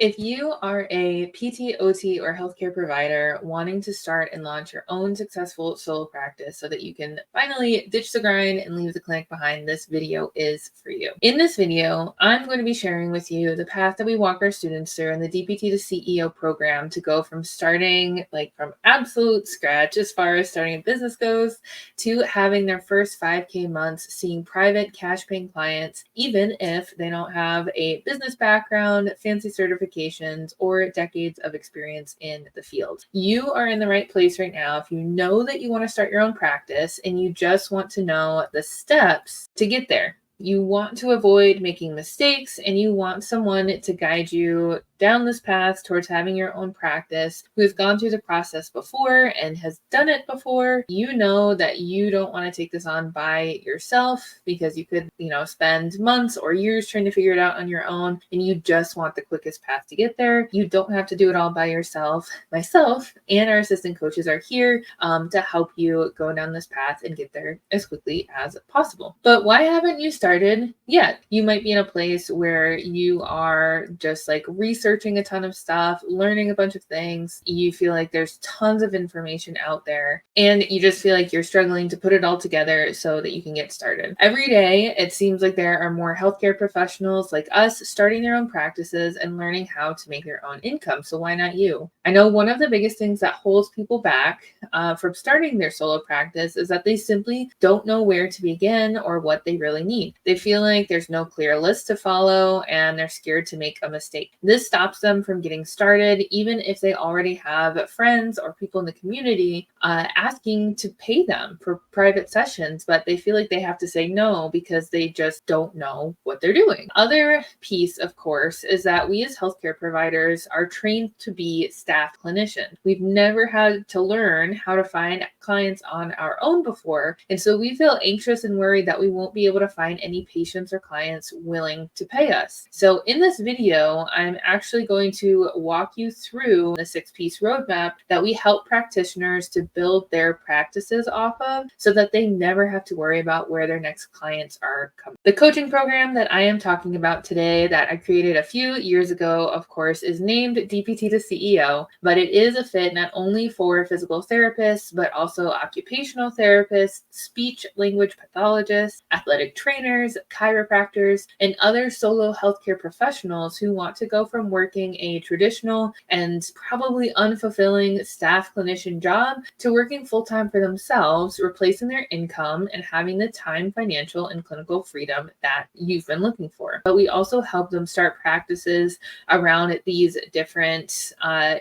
If you are a PT, OT, or healthcare provider wanting to start and launch your own successful solo practice so that you can finally ditch the grind and leave the clinic behind, this video is for you. In this video, I'm going to be sharing with you the path that we walk our students through in the DPT to CEO program to go from starting from absolute scratch as far as starting a business goes to having their first 5K months seeing private cash paying clients, even if they don't have a business background, fancy certifications, or decades of experience in the field. You are in the right place right now if you know that you want to start your own practice and you just want to know the steps to get there. You want to avoid making mistakes and you want someone to guide you down this path towards having your own practice who has gone through the process before and has done it before. You know that you don't want to take this on by yourself because you could, spend months or years trying to figure it out on your own, and you just want the quickest path to get there. You don't have to do it all by yourself. Myself and our assistant coaches are here to help you go down this path and get there as quickly as possible. But why haven't you started yet? You might be in a place where you are just researching a ton of stuff, learning a bunch of things. You feel like there's tons of information out there and you just feel like you're struggling to put it all together so that you can get started. Every day, it seems like there are more healthcare professionals like us starting their own practices and learning how to make their own income. So why not you? I know one of the biggest things that holds people back from starting their solo practice is that they simply don't know where to begin or what they really need. They feel like there's no clear list to follow and they're scared to make a mistake. This stops them from getting started, even if they already have friends or people in the community asking to pay them for private sessions, but they feel like they have to say no because they just don't know what they're doing. Other piece, of course, is that we as healthcare providers are trained to be staff clinicians. We've never had to learn how to find clients on our own before, and so we feel anxious and worried that we won't be able to find any patients or clients willing to pay us. So in this video, I'm actually going to walk you through the 6-piece roadmap that we help practitioners to build their practices off of so that they never have to worry about where their next clients are coming. The coaching program that I am talking about today that I created a few years ago, of course, is named DPT to CEO, but it is a fit not only for physical therapists, but also occupational therapists, speech language pathologists, athletic trainers, chiropractors, and other solo healthcare professionals who want to go from working a traditional and probably unfulfilling staff clinician job to working full-time for themselves, replacing their income and having the time, financial, and clinical freedom that you've been looking for. But we also help them start practices around these different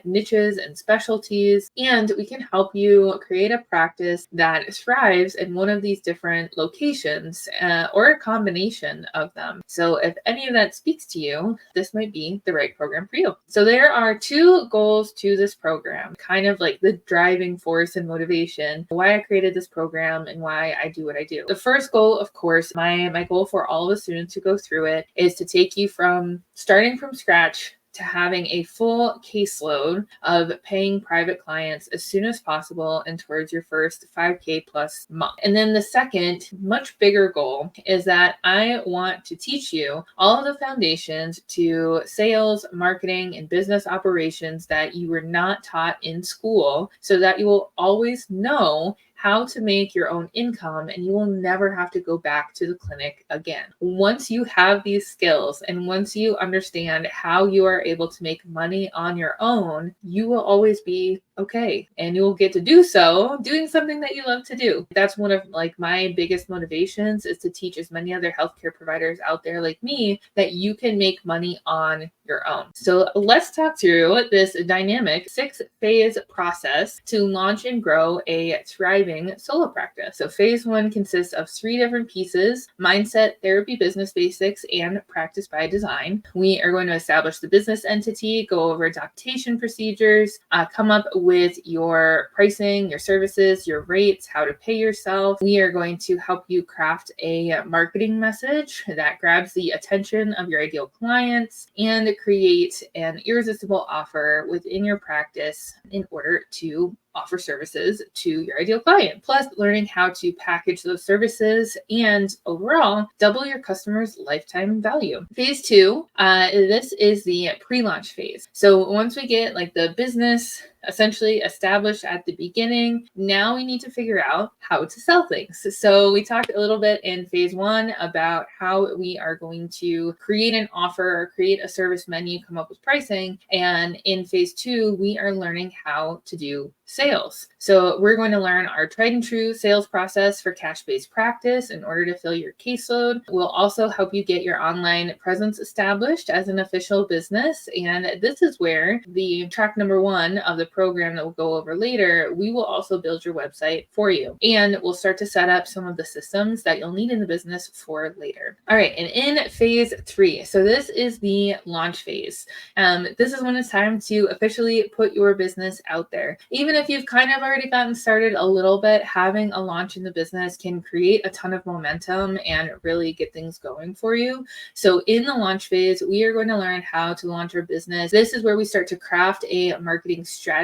niches and specialties, and we can help you create a practice that thrives in one of these different locations or a combination of them. So if any of that speaks to you, this might be the right program for you. So there are 2 goals to this program, kind of like the driving force and motivation, why I created this program and why I do what I do. The first goal, of course, my goal for all of the students who go through it is to take you from starting from scratch to having a full caseload of paying private clients as soon as possible and towards your first 5K plus month. And then the second, much bigger goal is that I want to teach you all of the foundations to sales, marketing, and business operations that you were not taught in school so that you will always know how to make your own income and you will never have to go back to the clinic again. Once you have these skills and once you understand how you are able to make money on your own, you will always be okay. And you'll get to do so doing something that you love to do. That's one of my biggest motivations is to teach as many other healthcare providers out there like me that you can make money on your own. So let's talk through this dynamic 6-phase process to launch and grow a thriving solo practice. So phase 1 consists of 3 different pieces: mindset, therapy, business basics, and practice by design. We are going to establish the business entity, go over documentation procedures, come up with your pricing, your services, your rates, how to pay yourself. We are going to help you craft a marketing message that grabs the attention of your ideal clients and create an irresistible offer within your practice in order to offer services to your ideal client, plus learning how to package those services and overall double your customers' lifetime value. Phase 2, this is the pre-launch phase. So once we get like the business essentially established at the beginning, now we need to figure out how to sell things. So we talked a little bit in phase 1 about how we are going to create an offer or create a service menu, come up with pricing. And in phase 2, we are learning how to do sales. So we're going to learn our tried and true sales process for cash-based practice in order to fill your caseload. We'll also help you get your online presence established as an official business. And this is where the track number 1 of the program that we'll go over later, we will also build your website for you. And we'll start to set up some of the systems that you'll need in the business for later. All right, and in phase 3, so this is the launch phase. This is when it's time to officially put your business out there. Even if you've kind of already gotten started a little bit, having a launch in the business can create a ton of momentum and really get things going for you. So in the launch phase, we are going to learn how to launch our business. This is where we start to craft a marketing strategy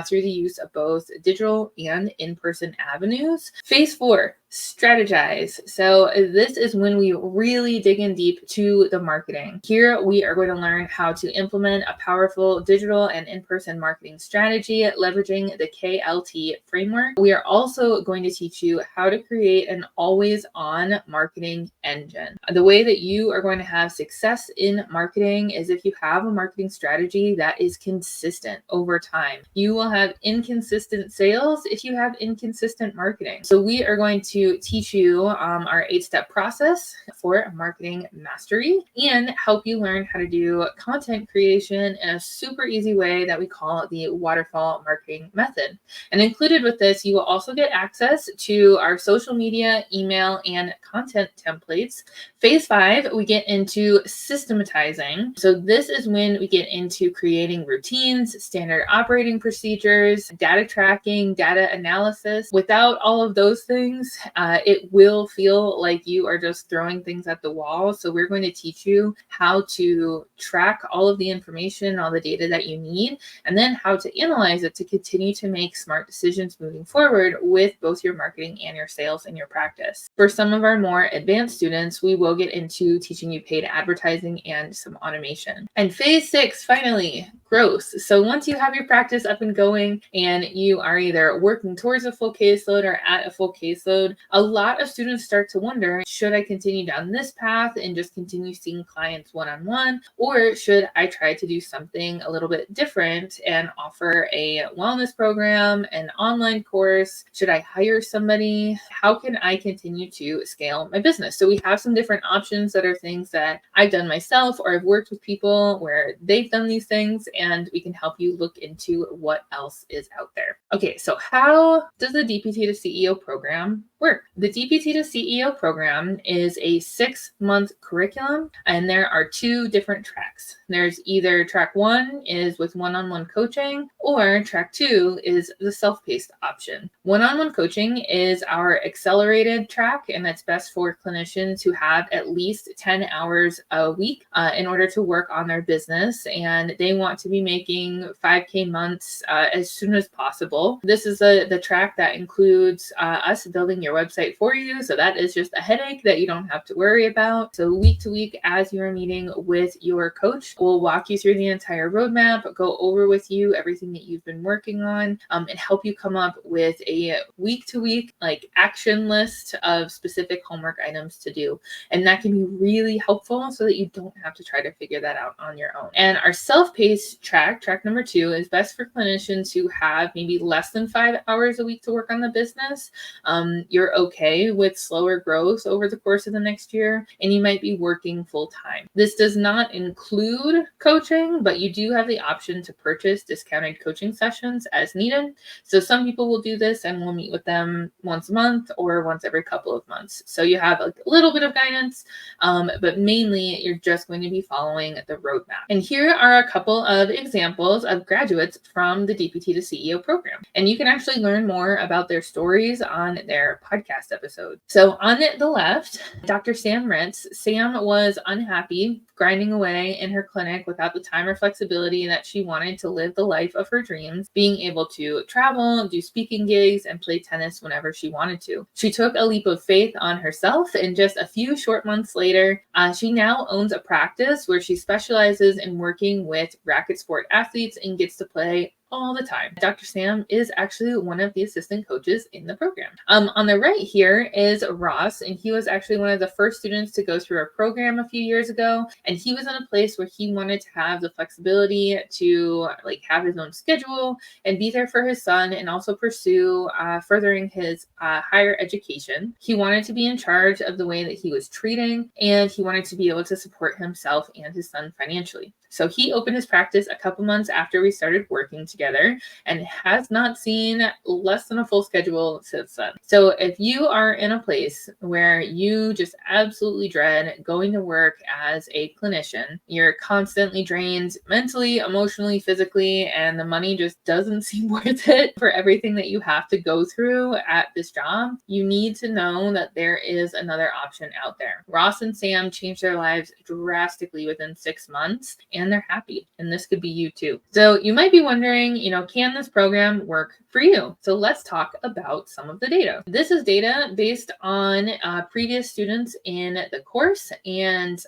through the use of both digital and in-person avenues. Phase 4, strategize. So this is when we really dig in deep to the marketing. Here we are going to learn how to implement a powerful digital and in-person marketing strategy, leveraging the KLT framework. We are also going to teach you how to create an always-on marketing engine. The way that you are going to have success in marketing is if you have a marketing strategy that is consistent over time. You will have inconsistent sales if you have inconsistent marketing. So we are going to teach you our 8-step process for marketing mastery and help you learn how to do content creation in a super easy way that we call the waterfall marketing method. And included with this, you will also get access to our social media, email, and content templates. Phase 5, we get into systematizing. So this is when we get into creating routines, standard operating procedures, data tracking, data analysis. Without all of those things, it will feel like you are just throwing things at the wall. So we're going to teach you how to track all of the information, all the data that you need, and then how to analyze it to continue to make smart decisions moving forward with both your marketing and your sales and your practice. For some of our more advanced students, we will get into teaching you paid advertising and some automation. And phase 6, finally, growth. So once you have your practice up and going and you are either working towards a full caseload or at a full caseload, a lot of students start to wonder, should I continue down this path and just continue seeing clients one-on-one, or should I try to do something a little bit different and offer a wellness program, an online course? Should I hire somebody? How can I continue to scale my business? So we have some different options that are things that I've done myself or I've worked with people where they've done these things, and we can help you look into what else is out there. Okay, so how does the DPT to CEO program work? The DPT to CEO program is a 6-month curriculum, and there are 2 different tracks. There's either track 1 is with one-on-one coaching, or track 2 is the self-paced option. One-on-one coaching is our accelerated track, and that's best for clinicians who have at least 10 hours a week in order to work on their business, and they want to be making 5K months as soon as possible. This is the track that includes us building your website for you. So that is just a headache that you don't have to worry about. So week to week, as you're meeting with your coach, we'll walk you through the entire roadmap, go over with you everything that you've been working on, and help you come up with a week to week like action list of specific homework items to do. And that can be really helpful so that you don't have to try to figure that out on your own. And our self-paced track number 2, is best for clinicians who have maybe less than 5 hours a week to work on the business. You're okay with slower growth over the course of the next year, and you might be working full time. This does not include coaching, but you do have the option to purchase discounted coaching sessions as needed. So some people will do this and we'll meet with them once a month or once every couple of months. So you have a little bit of guidance, but mainly you're just going to be following the roadmap. And here are a couple of examples of graduates from the DPT to CEO program. And you can actually learn more about their stories on their podcast episode. So on the left, Dr. Sam Rentz. Sam was unhappy grinding away in her clinic without the time or flexibility that she wanted to live the life of her dreams, being able to travel, do speaking gigs, and play tennis whenever she wanted to. She took a leap of faith on herself, and just a few short months later, she now owns a practice where she specializes in working with racket sport athletes and gets to play all the time. Dr. Sam is actually one of the assistant coaches in the program. On the right here is Ross, and he was actually one of the first students to go through our program a few years ago. And he was in a place where he wanted to have the flexibility to have his own schedule and be there for his son, and also pursue furthering his higher education. He wanted to be in charge of the way that he was treating, and he wanted to be able to support himself and his son financially. So he opened his practice a couple months after we started working together, and has not seen less than a full schedule since then. So if you are in a place where you just absolutely dread going to work as a clinician, you're constantly drained mentally, emotionally, physically, and the money just doesn't seem worth it for everything that you have to go through at this job, you need to know that there is another option out there. Ross and Sam changed their lives drastically within 6 months, and they're happy. And this could be you too. So you might be wondering, can this program work for you? So let's talk about some of the data. This is data based on previous students in the course, and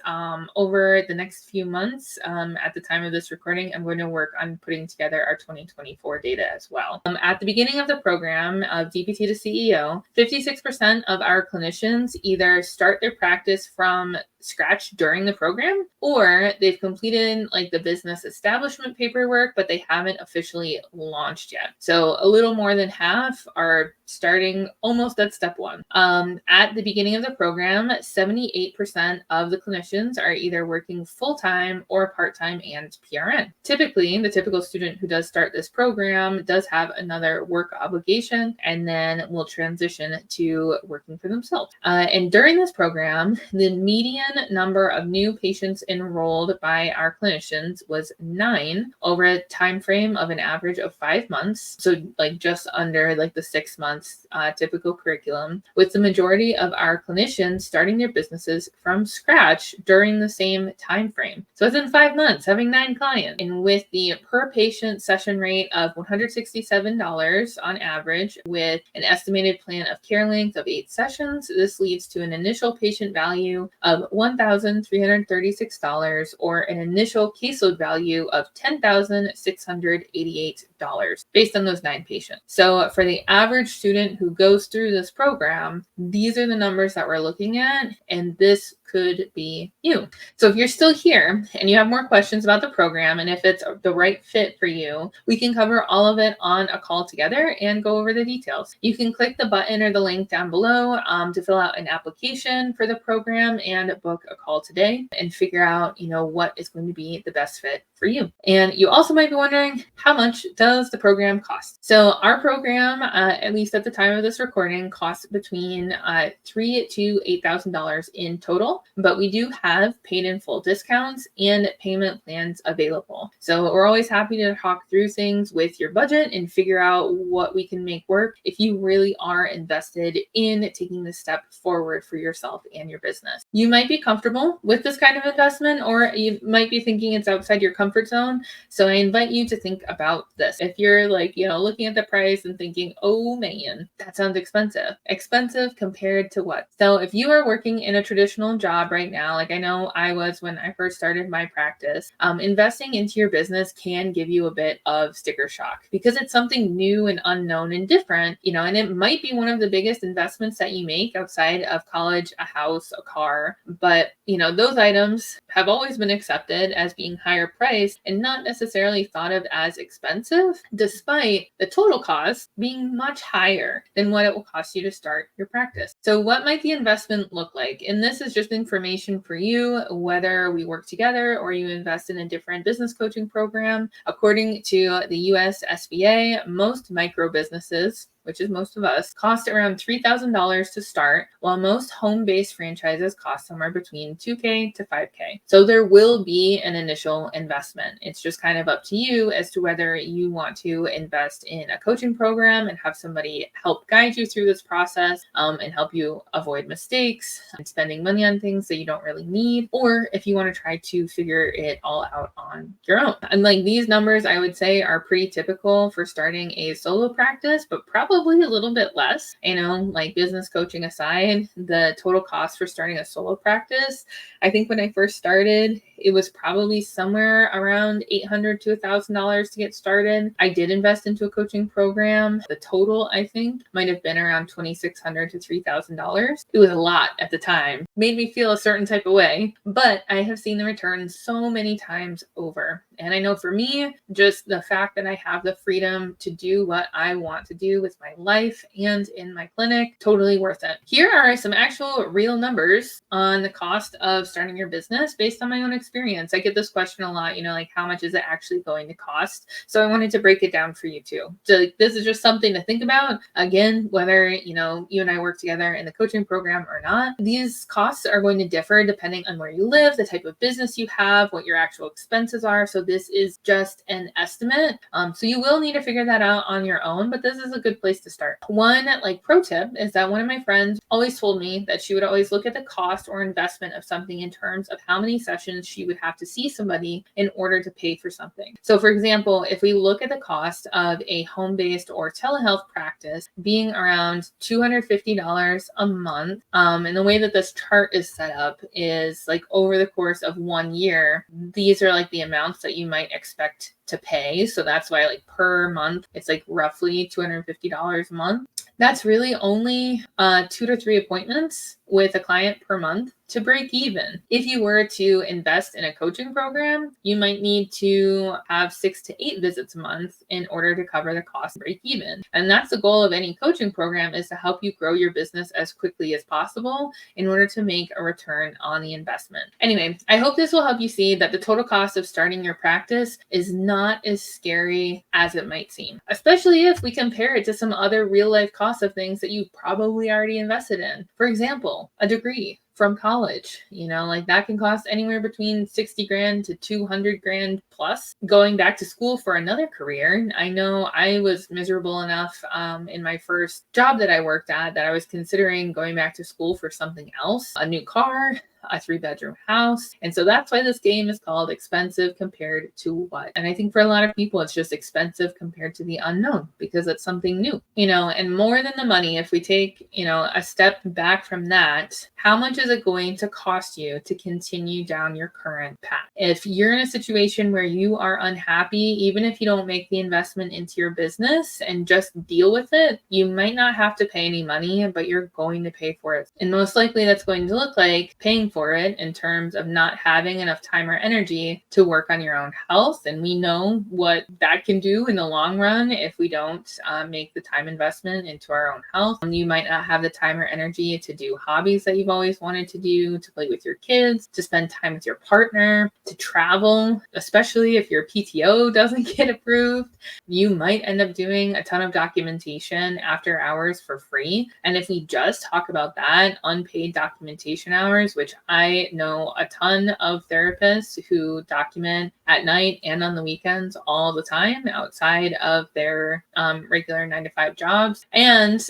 over the next few months, at the time of this recording, I'm going to work on putting together our 2024 data as well. At the beginning of the program of DPT to CEO, 56% of our clinicians either start their practice from scratch during the program, or they've completed the business establishment paperwork, but they haven't officially launched yet. So a little more than half are starting almost at step one. At the beginning of the program, 78% of the clinicians are either working full-time or part-time and PRN. Typically, the typical student who does start this program does have another work obligation, and then will transition to working for themselves. And during this program, the median number of new patients enrolled by our clinicians was 9 over a time frame of an average of 5 months. So just under the 6 months typical curriculum, with the majority of our clinicians starting their businesses from scratch during the same time frame. So within 5 months, having 9 clients, and with the per patient session rate of $167 on average, with an estimated plan of care length of 8 sessions, this leads to an initial patient value of $1,336, or an initial caseload value of $10,688 based on those 9 patients. So for the average student who goes through this program, these are the numbers that we're looking at, and this could be you. So if you're still here and you have more questions about the program, and if it's the right fit for you, we can cover all of it on a call together and go over the details. You can click the button or the link down below to fill out an application for the program and book a call today and figure out, what is going to be the best fit for you. And you also might be wondering, how much does the program cost? So our program, at least at the time of this recording, costs between $3,000 to $8,000 in total, but we do have paid in full discounts and payment plans available. So we're always happy to talk through things with your budget and figure out what we can make work if you really are invested in taking this step forward for yourself and your business. You might be comfortable with this kind of investment, or you might be thinking it's outside your comfort zone. So I invite you to think about this. If you're looking at the price and thinking, oh man, that sounds expensive. Expensive compared to what? So if you are working in a traditional job right now, like I know I was when I first started my practice, investing into your business can give you a bit of sticker shock because it's something new and unknown and different, and it might be one of the biggest investments that you make outside of college, a house, a car. But, those items have always been accepted as being higher priced and not necessarily thought of as expensive, despite the total cost being much higher than what it will cost you to start your practice. So what might the investment look like? And this is just information for you, whether we work together or you invest in a different business coaching program. According to the US SBA, most micro businesses, which is most of us, cost around $3,000 to start, while most home-based franchises cost somewhere between $2K to $5K. So there will be an initial investment. It's just kind of up to you as to whether you want to invest in a coaching program and have somebody help guide you through this process and help you avoid mistakes and spending money on things that you don't really need, or if you want to try to figure it all out on your own. And like these numbers, I would say, are pretty typical for starting a solo practice, but probably a little bit less. Like business coaching aside, the total cost for starting a solo practice, I think when I first started, it was probably somewhere around $800 to $1,000 to get started. I did invest into a coaching program. The total, I think, might have been around $2,600 to $3,000. It was a lot at the time. Made me feel a certain type of way, but I have seen the return so many times over. And I know for me, just the fact that I have the freedom to do what I want to do with my life and in my clinic, totally worth it. Here are some actual real numbers on the cost of starting your business based on my own experience. I get this question a lot, like how much is it actually going to cost? So I wanted to break it down for you too. So this is just something to think about. Again, whether, you and I work together in the coaching program or not, these costs are going to differ depending on where you live, the type of business you have, what your actual expenses are. So this is just an estimate. So you will need to figure that out on your own, but this is a good place to start. One pro tip is that one of my friends always told me that she would always look at the cost or investment of something in terms of how many sessions she would have to see somebody in order to pay for something. So for example, if we look at the cost of a home-based or telehealth practice being around $250 a month, and the way that this chart is set up is over the course of 1 year, these are the amounts that you might expect to pay. So that's why per month, it's roughly $250 a month. That's really only 2 to 3 appointments with a client per month to break even. If you were to invest in a coaching program, you might need to have 6 to 8 visits a month in order to cover the cost and break even. And that's the goal of any coaching program, is to help you grow your business as quickly as possible in order to make a return on the investment. Anyway, I hope this will help you see that the total cost of starting your practice is not as scary as it might seem, especially if we compare it to some other real life costs of things that you probably already invested in. For example, a degree from college, that can cost anywhere between 60 grand to 200 grand plus. Going back to school for another career, I know I was miserable enough in my first job that I worked at that I was considering going back to school for something else, a new car, a 3-bedroom house. And so that's why this game is called expensive compared to what? And I think for a lot of people, it's just expensive compared to the unknown because it's something new, and more than the money. If we take, a step back from that, how much is it going to cost you to continue down your current path? If you're in a situation where you are unhappy, even if you don't make the investment into your business and just deal with it, you might not have to pay any money, but you're going to pay for it. And most likely that's going to look like paying for it in terms of not having enough time or energy to work on your own health. And we know what that can do in the long run if we don't make the time investment into our own health. You might not have the time or energy to do hobbies that you've always wanted to do, to play with your kids, to spend time with your partner, to travel, especially if your PTO doesn't get approved. You might end up doing a ton of documentation after hours for free. And if we just talk about that, unpaid documentation hours, which I know a ton of therapists who document at night and on the weekends all the time outside of their regular 9-to-5 jobs. And,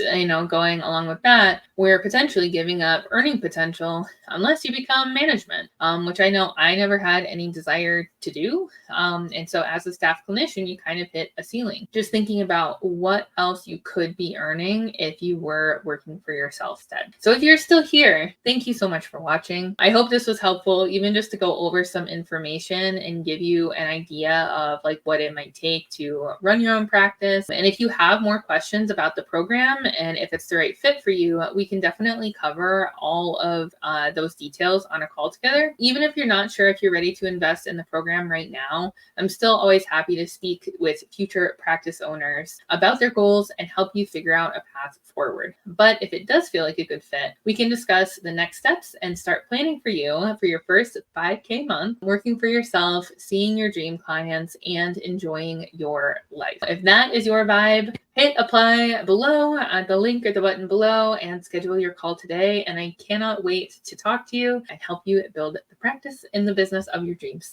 going along with that, we're potentially giving up earning potential unless you become management, which I know I never had any desire to do. And so as a staff clinician, you kind of hit a ceiling. Just thinking about what else you could be earning if you were working for yourself instead. So if you're still here, thank you so much for watching. I hope this was helpful, even just to go over some information and give you an idea of what it might take to run your own practice. And if you have more questions about the program and if it's the right fit for you, we can definitely cover all of those details on a call together. Even if you're not sure if you're ready to invest in the program right now, I'm still always happy to speak with future practice owners about their goals and help you figure out a path forward. But if it does feel like a good fit, we can discuss the next steps and start planning for you for your first 5K month, working for yourself, seeing your dream clients, and enjoying your life. If that is your vibe, hit apply below at the link or the button below and schedule your call today. And I cannot wait to talk to you and help you build the practice in the business of your dreams.